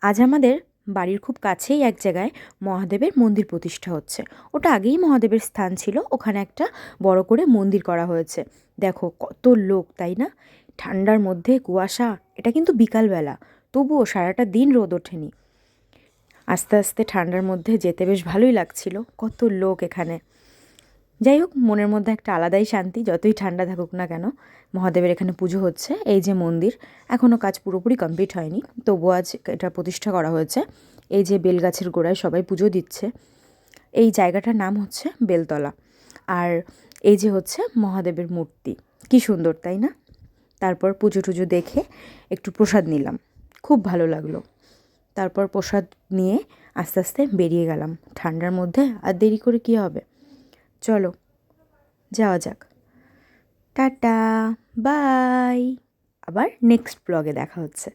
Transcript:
আজ আমাদের বাড়ির খুব কাছেই এক জায়গায় মহাদেবের মন্দির প্রতিষ্ঠা হচ্ছে। ওটা আগেই মহাদেবের স্থান ছিল, ওখানে একটা বড় করে মন্দির করা হয়েছে। দেখো কত লোক, তাই না? ঠান্ডার মধ্যে কুয়াশা, এটা কিন্তু বিকালবেলা, তবুও সারাটা দিন রোদ ওঠেনি। আস্তে আস্তে ঠান্ডার মধ্যে যেতে বেশ ভালোই লাগছিল, কত লোক এখানে। যাই হোক, মনের মধ্যে একটা আলাদাই শান্তি, যতই ঠান্ডা থাকুক না কেন। মহাদেবের এখানে পুজো হচ্ছে, এই যে মন্দির, এখনও কাজ পুরোপুরি কমপ্লিট হয়নি, তবুও আজ এটা প্রতিষ্ঠা করা হয়েছে। এই যে বেলগাছের গোড়ায় সবাই পুজো দিচ্ছে। এই জায়গাটার নাম হচ্ছে বেলতলা। আর এই যে হচ্ছে মহাদেবের মূর্তি, কি সুন্দর তাই না? তারপর পুজো টুজো দেখে একটু প্রসাদ নিলাম, খুব ভালো লাগলো। তারপর প্রসাদ নিয়ে আস্তে আস্তে বেরিয়ে গেলাম। ঠান্ডার মধ্যে আর দেরি করে কী হবে, চলো যাওয়া যাক। Tata, by. আবার নেক্সট ব্লগে দেখা হচ্ছে।